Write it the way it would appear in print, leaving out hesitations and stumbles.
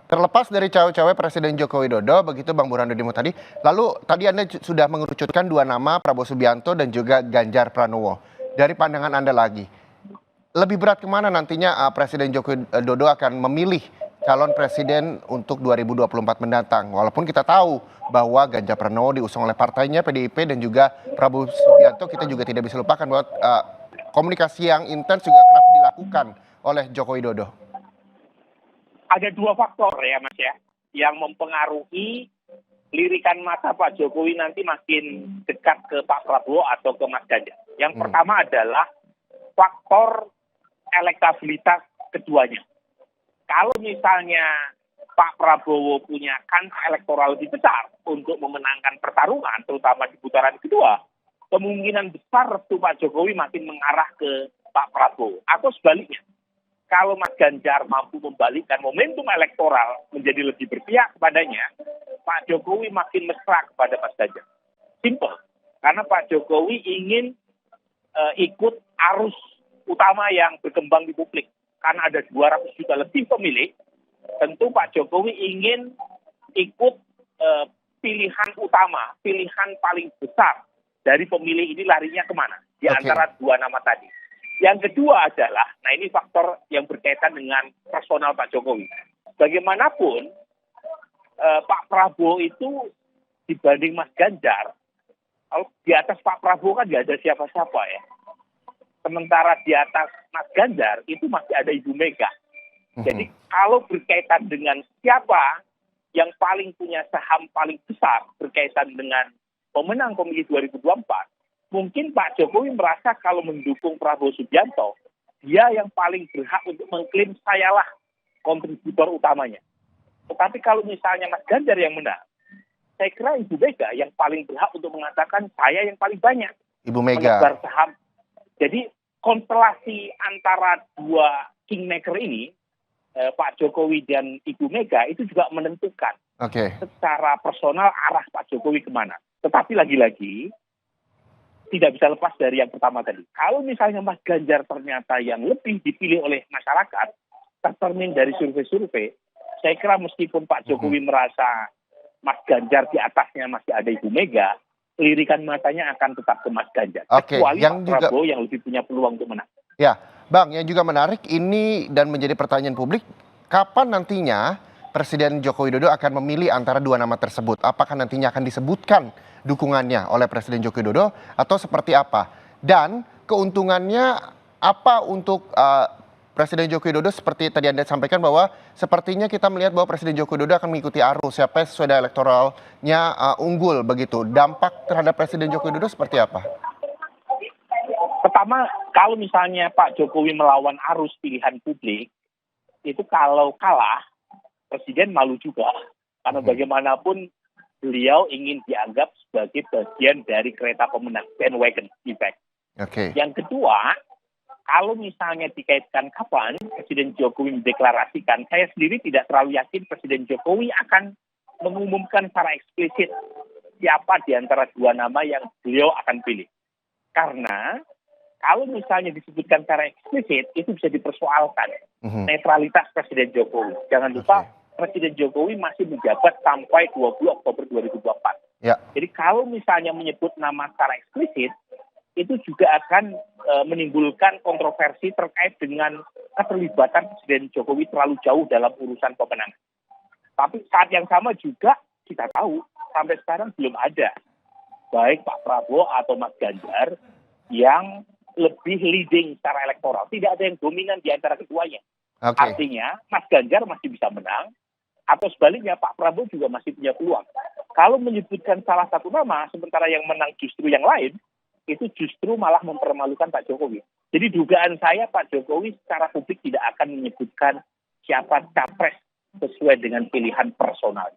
Terlepas dari cawe-cawe Presiden Joko Widodo, begitu Bang Burhanuddin Muhtadi, lalu tadi Anda sudah mengerucutkan dua nama, Prabowo Subianto dan juga Ganjar Pranowo. Dari pandangan Anda lagi, lebih berat kemana nantinya Presiden Joko Widodo akan memilih calon presiden untuk 2024 mendatang? Walaupun kita tahu bahwa Ganjar Pranowo diusung oleh partainya PDIP dan juga Prabowo Subianto, kita juga tidak bisa lupakan bahwa komunikasi yang intens juga kerap dilakukan oleh Joko Widodo. Ada dua faktor ya Mas ya, yang mempengaruhi lirikan mata Pak Jokowi nanti makin dekat ke Pak Prabowo atau ke Mas Ganjar. Yang pertama adalah faktor elektabilitas keduanya. Kalau misalnya Pak Prabowo punya kans elektoral lebih besar untuk memenangkan pertarungan, terutama di putaran kedua, kemungkinan besar tuh Pak Jokowi makin mengarah ke Pak Prabowo. Atau sebaliknya, kalau Mas Ganjar mampu membalikkan momentum elektoral menjadi lebih berpihak kepadanya, Pak Jokowi makin mesra kepada Mas Ganjar. Simple. Karena Pak Jokowi ingin ikut arus utama yang berkembang di publik. Karena ada 200 juta lebih pemilih, tentu Pak Jokowi ingin ikut pilihan utama, pilihan paling besar dari pemilih ini larinya kemana? Di antara dua nama tadi. Yang kedua adalah, nah ini faktor yang berkaitan dengan personal Pak Jokowi. Bagaimanapun, Pak Prabowo itu dibanding Mas Ganjar, kalau di atas Pak Prabowo kan nggak ada siapa-siapa ya. Sementara di atas Mas Ganjar itu masih ada Ibu Mega. Jadi kalau berkaitan dengan siapa yang paling punya saham paling besar berkaitan dengan pemenang pemilu 2024, mungkin Pak Jokowi merasa kalau mendukung Prabowo Subianto, dia yang paling berhak untuk mengklaim sayalah kontributor utamanya. Tetapi kalau misalnya Mas Ganjar yang menang, saya kira Ibu Mega yang paling berhak untuk mengatakan saya yang paling banyak Ibu Mega menebar saham. Jadi konstelasi antara dua kingmaker ini, Pak Jokowi dan Ibu Mega, itu juga menentukan secara personal arah Pak Jokowi kemana. Tetapi lagi-lagi, tidak bisa lepas dari yang pertama tadi. Kalau misalnya Mas Ganjar ternyata yang lebih dipilih oleh masyarakat, tercermin dari survei-survei, saya kira meskipun Pak Jokowi merasa Mas Ganjar di atasnya masih ada Ibu Mega, lirikan matanya akan tetap ke Mas Ganjar. Kecuali Pak Prabowo yang lebih punya peluang untuk menang. Ya, Bang, yang juga menarik ini dan menjadi pertanyaan publik, kapan nantinya Presiden Joko Widodo akan memilih antara dua nama tersebut? Apakah nantinya akan disebutkan dukungannya oleh Presiden Joko Widodo atau seperti apa? Dan keuntungannya apa untuk Presiden Joko Widodo? Seperti tadi Anda sampaikan bahwa sepertinya kita melihat bahwa Presiden Joko Widodo akan mengikuti arus siapa sesuai elektoralnya unggul begitu. Dampak terhadap Presiden Joko Widodo seperti apa? Pertama, kalau misalnya Pak Jokowi melawan arus pilihan publik, itu kalau kalah, Presiden malu juga. Karena bagaimanapun beliau ingin dianggap sebagai bagian dari kereta pemenang, bandwagon effect. Yang kedua, kalau misalnya dikaitkan kapan Presiden Jokowi mendeklarasikan, saya sendiri tidak terlalu yakin Presiden Jokowi akan mengumumkan secara eksplisit siapa di antara dua nama yang beliau akan pilih. Karena kalau misalnya disebutkan secara eksplisit, itu bisa dipersoalkan netralitas Presiden Jokowi. Jangan lupa, Presiden Jokowi masih menjabat sampai 20 Oktober 2024. Jadi kalau misalnya menyebut nama secara eksplisit, itu juga akan menimbulkan kontroversi terkait dengan keterlibatan Presiden Jokowi terlalu jauh dalam urusan pemenangan. Tapi saat yang sama juga kita tahu, sampai sekarang belum ada, baik Pak Prabowo atau Mas Ganjar, yang lebih leading secara elektoral. Tidak ada yang dominan di antara keduanya. Artinya Mas Ganjar masih bisa menang, atau sebaliknya Pak Prabowo juga masih punya peluang. Kalau menyebutkan salah satu nama, sementara yang menang justru yang lain, itu justru malah mempermalukan Pak Jokowi. Jadi dugaan saya Pak Jokowi secara publik tidak akan menyebutkan siapa capres sesuai dengan pilihan personal.